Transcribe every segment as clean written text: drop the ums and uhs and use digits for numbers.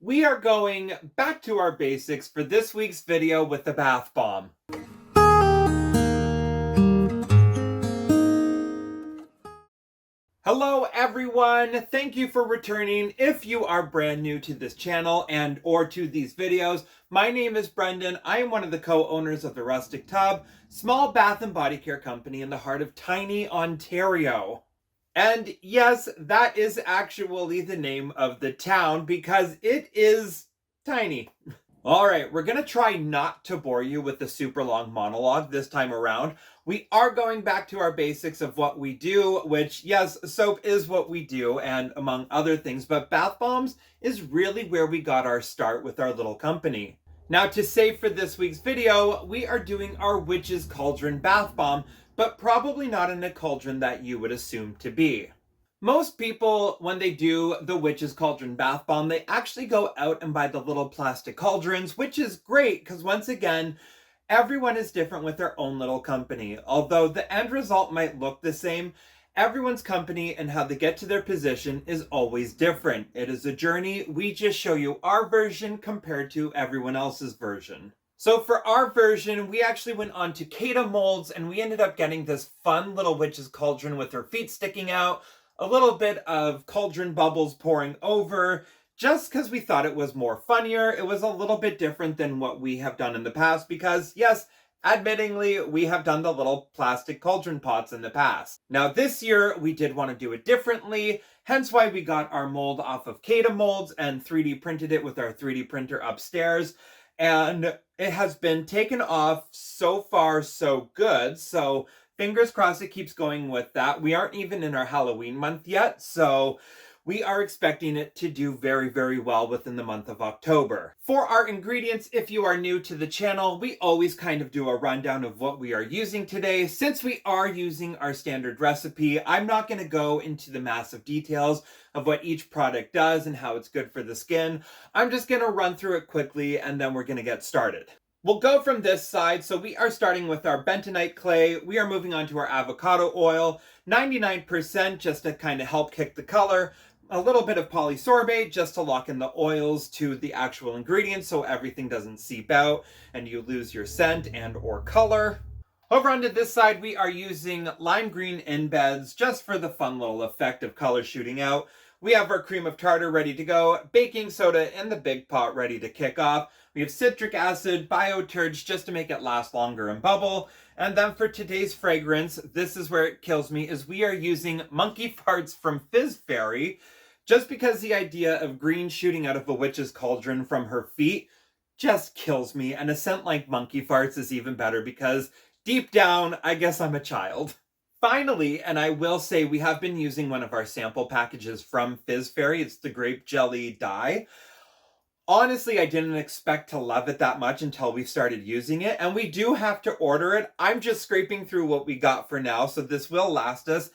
We are going back to our basics for this week's video with the bath bomb. Hello everyone, thank you for returning. If you are brand new to this channel and or to these videos, my name is Brendan. I am one of the co-owners of the Rustic Tub, small bath and body care company in the heart of tiny Ontario. And yes, that is actually the name of the town because it is tiny. All right, we're going to try not to bore you with the super long monologue this time around. We are going back to our basics of what we do, which, yes, soap is what we do, and among other things, but bath bombs is really where we got our start with our little company. Now, to save for this week's video, we are doing our Witch's Cauldron bath bomb, but probably not in a cauldron that you would assume to be. Most people, when they do the Witch's Cauldron bath bomb, they actually go out and buy the little plastic cauldrons, which is great because once again, everyone is different with their own little company. Although the end result might look the same, everyone's company and how they get to their position is always different. It is a journey. We just show you our version compared to everyone else's version. So for our version, we actually went on to Kata molds and we ended up getting this fun little witch's cauldron with her feet sticking out, a little bit of cauldron bubbles pouring over, just because we thought it was more funnier. It was a little bit different than what we have done in the past because, yes, admittingly, we have done the little plastic cauldron pots in the past. Now this year, we did want to do it differently, hence why we got our mold off of Kata molds and 3D printed it with our 3D printer upstairs. And it has been taken off so far so good, so fingers crossed it keeps going with that. We aren't even in our Halloween month yet, so we are expecting it to do very, very well within the month of October. For our ingredients, if you are new to the channel, we always kind of do a rundown of what we are using today. Since we are using our standard recipe, I'm not going to go into the massive details of what each product does and how it's good for the skin. I'm just going to run through it quickly and then we're going to get started. We'll go from this side. So we are starting with our bentonite clay. We are moving on to our avocado oil, 99% just to kind of help kick the color. A little bit of polysorbate just to lock in the oils to the actual ingredients so everything doesn't seep out and you lose your scent and or color. Over onto this side, we are using lime green embeds just for the fun little effect of color shooting out. We have our cream of tartar ready to go, baking soda in the big pot ready to kick off. We have citric acid, bioturge just to make it last longer and bubble. And then for today's fragrance, this is where it kills me, is we are using Monkey Farts from Fizz Fairy, just because the idea of green shooting out of a witch's cauldron from her feet just kills me. And a scent like Monkey Farts is even better because deep down, I guess I'm a child. Finally, and I will say we have been using one of our sample packages from Fizz Fairy. It's the grape jelly dye. Honestly, I didn't expect to love it that much until we started using it, and we do have to order it. I'm just scraping through what we got for now, so this will last us.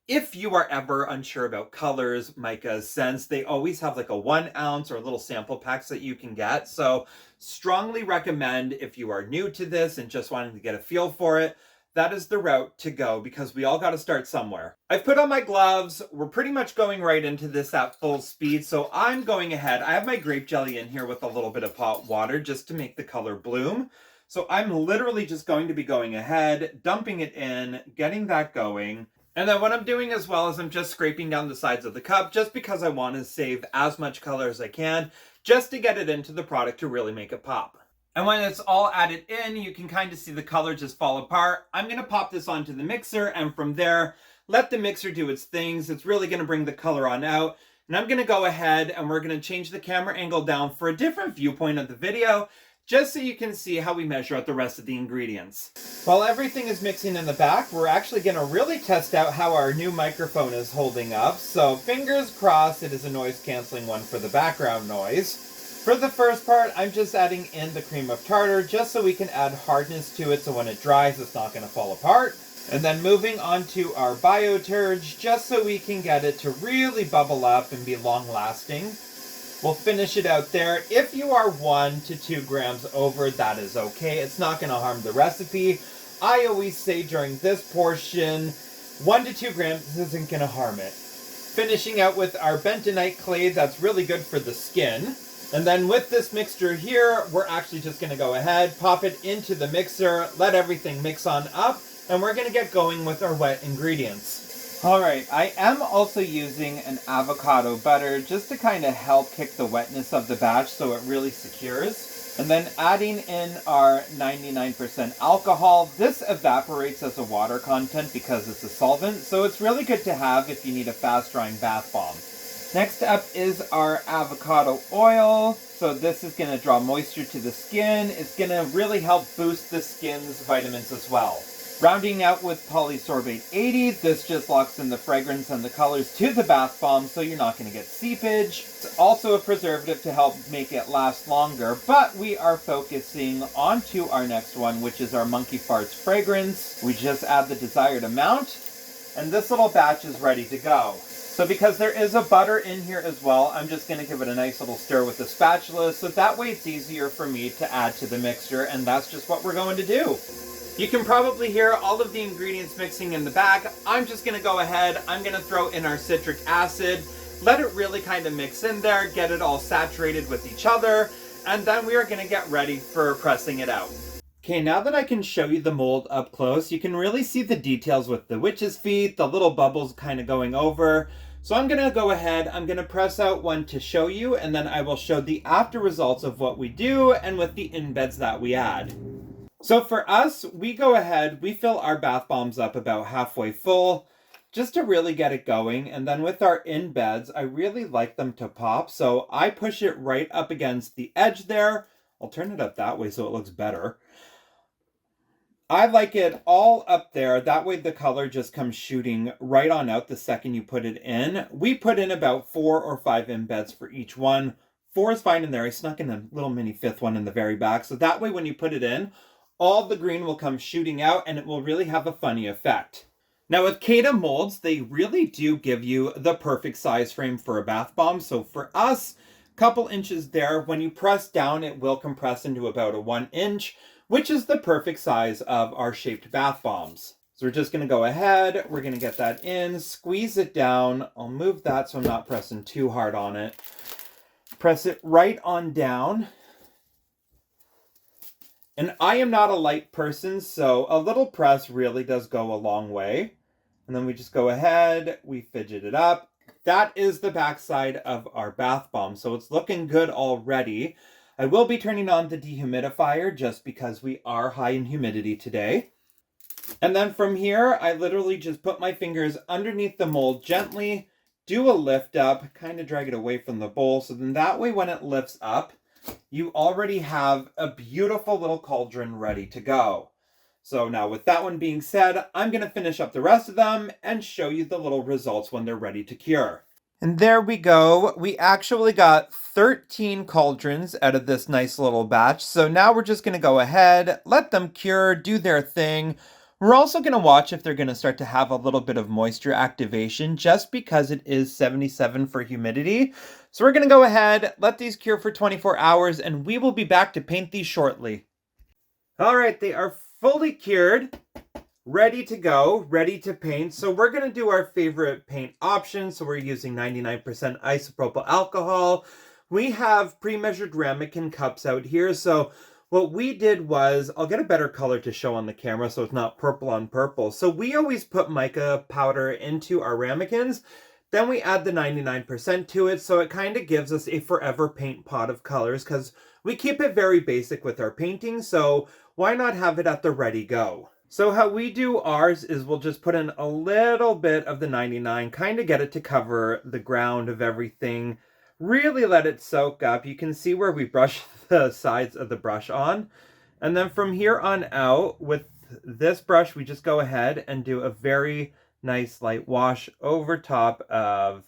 If you are ever unsure about colors, mica, scents, they always have like a 1 ounce or little sample packs that you can get. So strongly recommend if you are new to this and just wanting to get a feel for it, that is the route to go because we all got to start somewhere. I've put on my gloves. We're pretty much going right into this at full speed. So I'm going ahead. I have my grape jelly in here with a little bit of hot water just to make the color bloom. So I'm literally just going to be going ahead, dumping it in, getting that going. And then what I'm doing as well is I'm just scraping down the sides of the cup just because I want to save as much color as I can just to get it into the product to really make it pop. And when it's all added in, you can kind of see the color just fall apart. I'm going to pop this onto the mixer and from there, let the mixer do its things. It's really going to bring the color on out. And I'm going to go ahead and we're going to change the camera angle down for a different viewpoint of the video, just so you can see how we measure out the rest of the ingredients. While everything is mixing in the back, we're actually going to really test out how our new microphone is holding up. So fingers crossed it is a noise canceling one for the background noise. For the first part, I'm just adding in the cream of tartar just so we can add hardness to it so when it dries, it's not going to fall apart. And then moving on to our bioturge just so we can get it to really bubble up and be long lasting. We'll finish it out there. If you are 1 to 2 grams over, that is okay. It's not going to harm the recipe. I always say during this portion, 1 to 2 grams isn't going to harm it. Finishing out with our bentonite clay, that's really good for the skin. And then with this mixture here, we're actually just going to go ahead, pop it into the mixer, let everything mix on up, and we're going to get going with our wet ingredients. All right, I am also using an avocado butter just to kind of help kick the wetness of the batch so it really secures. And then adding in our 99% alcohol. This evaporates as a water content because it's a solvent, so it's really good to have if you need a fast-drying bath bomb. Next up is our avocado oil. So this is going to draw moisture to the skin. It's going to really help boost the skin's vitamins as well. Rounding out with polysorbate 80, this just locks in the fragrance and the colors to the bath bomb so you're not going to get seepage. It's also a preservative to help make it last longer, but we are focusing on to our next one, which is our monkey farts fragrance. We just add the desired amount, and this little batch is ready to go. So because there is a butter in here as well, I'm just going to give it a nice little stir with the spatula, so that way it's easier for me to add to the mixture, and that's just what we're going to do. You can probably hear all of the ingredients mixing in the back. I'm just going to go ahead, I'm going to throw in our citric acid, let it really kind of mix in there, get it all saturated with each other, and then we are going to get ready for pressing it out. Okay, now that I can show you the mold up close, you can really see the details with the witch's feet, the little bubbles kind of going over. So I'm going to go ahead, I'm going to press out one to show you, and then I will show the after results of what we do and with the embeds that we add. So for us, we go ahead, we fill our bath bombs up about halfway full, just to really get it going. And then with our embeds, I really like them to pop, so I push it right up against the edge there. I'll turn it up that way so it looks better. I like it all up there. That way the color just comes shooting right on out the second you put it in. We put in about 4 or 5 embeds for each one. 4 is fine in there. I snuck in a little mini 5th one in the very back. So that way when you put it in, all the green will come shooting out and it will really have a funny effect. Now with Kata molds, they really do give you the perfect size frame for a bath bomb. So for us, a couple inches there. When you press down, it will compress into about a 1 inch. Which is the perfect size of our shaped bath bombs. So we're just going to go ahead, we're going to get that in, squeeze it down. I'll move that so I'm not pressing too hard on it. Press it right on down. And I am not a light person, so a little press really does go a long way. And then we just go ahead, we fidget it up. That is the backside of our bath bomb, so it's looking good already. I will be turning on the dehumidifier just because we are high in humidity today. And then from here, I literally just put my fingers underneath the mold gently, do a lift up, kind of drag it away from the bowl. So then that way when it lifts up, you already have a beautiful little cauldron ready to go. So now with that one being said, I'm going to finish up the rest of them and show you the little results when they're ready to cure. And there we go. We actually got 13 cauldrons out of this nice little batch. So now we're just going to go ahead, let them cure, do their thing. We're also going to watch if they're going to start to have a little bit of moisture activation just because it is 77 for humidity. So we're going to go ahead, let these cure for 24 hours, and we will be back to paint these shortly. All right, they are fully cured. Ready to go, ready to paint. So we're going to do our favorite paint option. So we're using 99% isopropyl alcohol. We have pre-measured ramekin cups out here. So what we did was, I'll get a better color to show on the camera so it's not purple on purple. So we always put mica powder into our ramekins. Then we add the 99% to it. So it kind of gives us a forever paint pot of colors because we keep it very basic with our painting. So why not have it at the ready go? So how we do ours is we'll just put in a little bit of the 99, kind of get it to cover the ground of everything. Really let it soak up. You can see where we brush the sides of the brush on. And then from here on out, with this brush, we just go ahead and do a very nice light wash over top of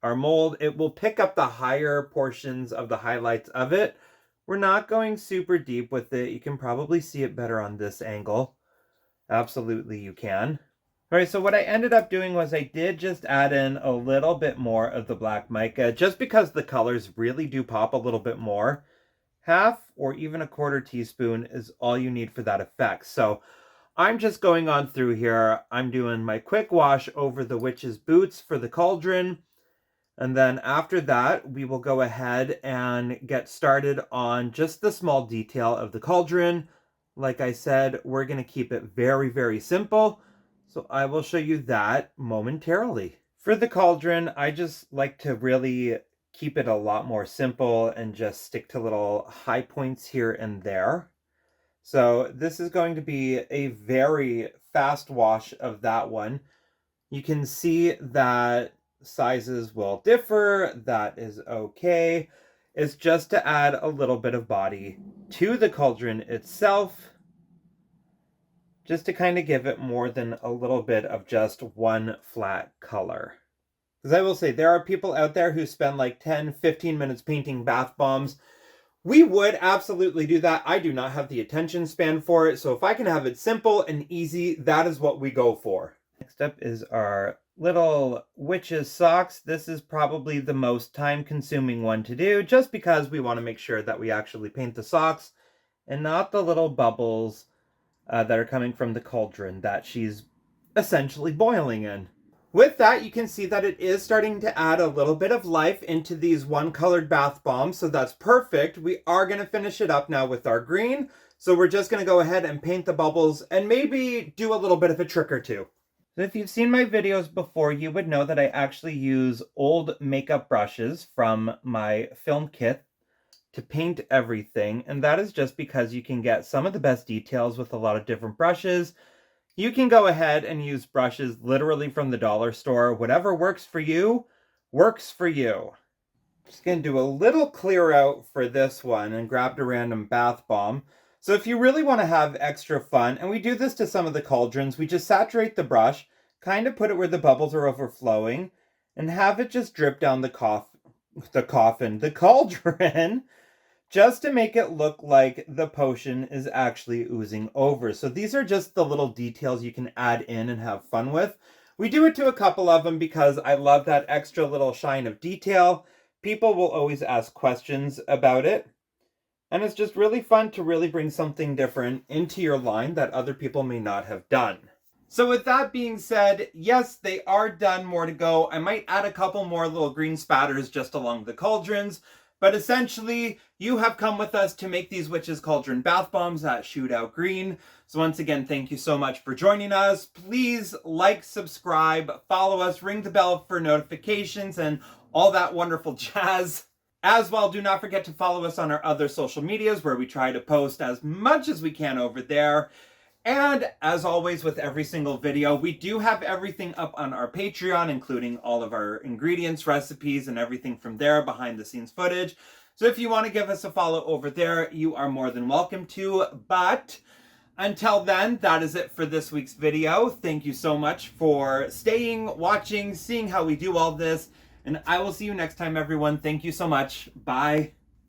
our mold. It will pick up the higher portions of the highlights of it. We're not going super deep with it. You can probably see it better on this angle. Absolutely you can. All right, so what I ended up doing was I did just add in a little bit more of the black mica just because the colors really do pop a little bit more. Half or even a quarter teaspoon is all you need for that effect. So I'm just going on through here. I'm doing my quick wash over the witch's boots for the cauldron. And then after that, we will go ahead and get started on just the small detail of the cauldron. Like I said, we're going to keep it very, very simple. So I will show you that momentarily. For the cauldron, I just like to really keep it a lot more simple and just stick to little high points here and there. So this is going to be a very fast wash of that one. You can see that sizes will differ. That is okay. It's just to add a little bit of body to the cauldron itself, just to kind of give it more than a little bit of just one flat color. Because I will say, there are people out there who spend like 10, 15 minutes painting bath bombs. We would absolutely do that. I do not have the attention span for it. So if I can have it simple and easy, that is what we go for. Next up is our little witch's socks. This is probably the most time-consuming one to do, just because we want to make sure that we actually paint the socks and not the little bubbles that are coming from the cauldron that she's essentially boiling in. With that, you can see that it is starting to add a little bit of life into these one-colored bath bombs, so that's perfect. We are going to finish it up now with our green, so we're just going to go ahead and paint the bubbles and maybe do a little bit of a trick or two. So if you've seen my videos before, you would know that I actually use old makeup brushes from my film kit to paint everything, and that is just because you can get some of the best details with a lot of different brushes. You can go ahead and use brushes literally from the dollar store. Whatever works for you, works for you. Just going to do a little clear out for this one and grabbed a random bath bomb. So if you really want to have extra fun, and we do this to some of the cauldrons, we just saturate the brush, kind of put it where the bubbles are overflowing, and have it just drip down the cauldron, just to make it look like the potion is actually oozing over. So these are just the little details you can add in and have fun with. We do it to a couple of them because I love that extra little shine of detail. People will always ask questions about it. And it's just really fun to really bring something different into your line that other people may not have done. So with that being said, yes, they are done, more to go. I might add a couple more little green spatters just along the cauldrons. But essentially, you have come with us to make these Witch's Cauldron bath bombs that shoot out green. So once again, thank you so much for joining us. Please like, subscribe, follow us, ring the bell for notifications, and all that wonderful jazz. As well, do not forget to follow us on our other social medias where we try to post as much as we can over there. And as always with every single video, we do have everything up on our Patreon, including all of our ingredients, recipes, and everything from there, behind the scenes footage. So if you want to give us a follow over there, you are more than welcome to. But until then, that is it for this week's video. Thank you so much for staying, watching, seeing how we do all this. And I will see you next time, everyone. Thank you so much. Bye.